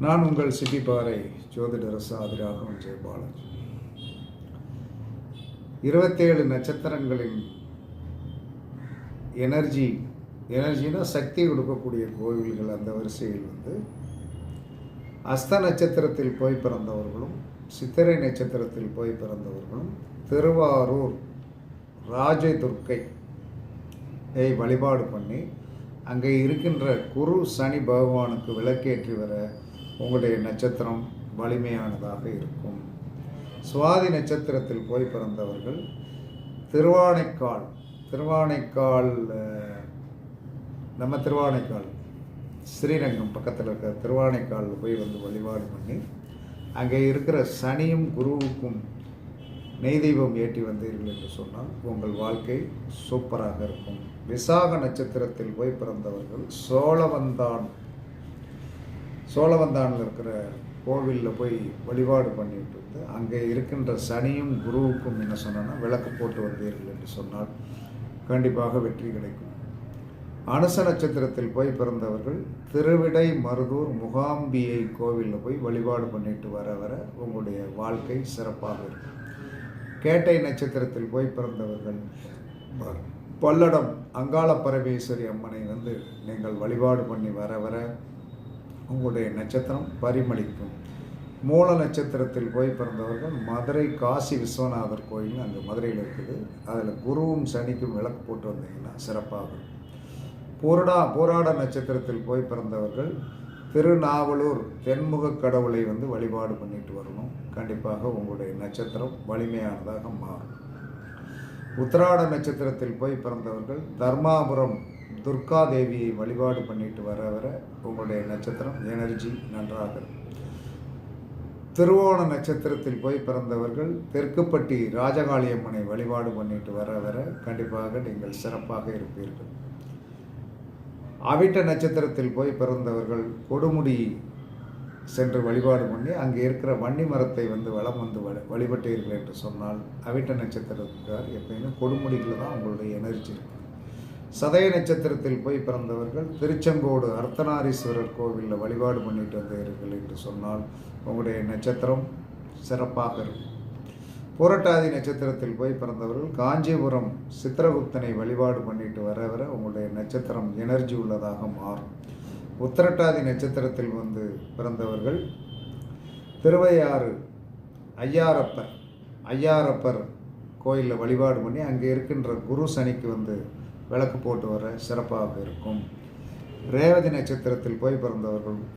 நான் உங்கள் சிப்பிப்பாறை ஜோதிடர் சாதிராகவும் ஜெயபாலாஜி. 27 நட்சத்திரங்களின் எனர்ஜினா சக்தி கொடுக்கக்கூடிய கோவில்கள். அந்த வரிசையில் அஸ்த நட்சத்திரத்தில் போய் பிறந்தவர்களும் சித்திரை நட்சத்திரத்தில் போய் பிறந்தவர்களும் திருவாரூர் ராஜதுர்க்கை வழிபாடு பண்ணி அங்கே இருக்கின்ற குரு சனி பகவானுக்கு விளக்கேற்றி வர உங்களுடைய நட்சத்திரம் வலிமையானதாக இருக்கும். சுவாதி நட்சத்திரத்தில் போய் பிறந்தவர்கள் திருவானைக்கால் நம்ம திருவானைக்கால் ஸ்ரீரங்கம் பக்கத்தில் இருக்கிற திருவானைக்காலில் போய் வழிபாடு பண்ணி அங்கே இருக்கிற சனியும் குருவுக்கும் நெய் தெய்வம் ஏற்றி வந்தீர்கள் என்று சொன்னால் உங்கள் வாழ்க்கை சூப்பராக இருக்கும். விசாக நட்சத்திரத்தில் போய் பிறந்தவர்கள் சோழவந்தானில் இருக்கிற கோவிலில் போய் வழிபாடு பண்ணிட்டு வந்து அங்கே இருக்கின்ற சனியும் குருவுக்கும் என்ன சொன்னோன்னா விளக்கு போட்டு வந்தீர்கள் என்று சொன்னால் கண்டிப்பாக வெற்றி கிடைக்கும். அனுச நட்சத்திரத்தில் போய் பிறந்தவர்கள் திருவிடை மருதூர் முகாம்பியை கோவிலில் போய் வழிபாடு பண்ணிட்டு வர உங்களுடைய வாழ்க்கை சிறப்பாக இருக்கும். கேட்டை நட்சத்திரத்தில் போய் பிறந்தவர்கள் பல்லடம் அங்காள பரமேஸ்வரி அம்மனை நீங்கள் வழிபாடு பண்ணி வர உங்களுடைய நட்சத்திரம் பரிமளிக்கும். மூல நட்சத்திரத்தில் போய் பிறந்தவர்கள் மதுரை காசி விஸ்வநாதர் கோயில் அங்கே மதுரையில் இருக்குது. அதில் குருவும் சனிக்கும் விளக்கு போட்டு வந்தீங்கன்னா சிறப்பாகும். போராட நட்சத்திரத்தில் போய் பிறந்தவர்கள் திருநாவலூர் தென்முக கடவுளை வழிபாடு பண்ணிட்டு வரணும். கண்டிப்பாக உங்களுடைய நட்சத்திரம் வலிமையானதாக மாறும். உத்திராட நட்சத்திரத்தில் போய் பிறந்தவர்கள் தர்மாபுரம் துர்கா தேவியை வழிபாடு பண்ணிட்டு வர உங்களுடைய நட்சத்திரம் எனர்ஜி நன்றாக இருக்கும். திருவோண நட்சத்திரத்தில் போய் பிறந்தவர்கள் தெற்குப்பட்டி ராஜகாளியம்மனை வழிபாடு பண்ணிட்டு வர கண்டிப்பாக நீங்கள் சிறப்பாக இருப்பீர்கள். அவிட்ட நட்சத்திரத்தில் போய் பிறந்தவர்கள் கொடுமுடி சென்று வழிபாடு பண்ணி அங்கே இருக்கிற வன்னி மரத்தை வலம் வழிபட்டீர்கள் என்று சொன்னால் அவிட்ட நட்சத்திரத்துக்கார் எப்பயுமே கொடுமுடிகளில் தான் உங்களுடைய எனர்ஜி இருக்கும். சதய நட்சத்திரத்தில் போய் பிறந்தவர்கள் திருச்செங்கோடு அர்த்தநாரீஸ்வரர் கோவிலில் வழிபாடு பண்ணிட்டு வந்தீர்கள் என்று சொன்னால் உங்களுடைய நட்சத்திரம் சிறப்பாக இருக்கும். புரட்டாதி நட்சத்திரத்தில் போய் பிறந்தவர்கள் காஞ்சிபுரம் சித்திரகுப்தனை வழிபாடு பண்ணிட்டு வர உங்களுடைய நட்சத்திரம் எனர்ஜி உள்ளதாக மாறும். உத்திரட்டாதி நட்சத்திரத்தில் பிறந்தவர்கள் திருவையாறு ஐயாரப்பர் கோயிலில் வழிபாடு பண்ணி அங்கே இருக்கின்ற குரு சனிக்கு விளக்கு போட்டு வர சிறப்பாக இருக்கும். ரேவதி நட்சத்திரத்தில் போய் பிறந்தவர்கள்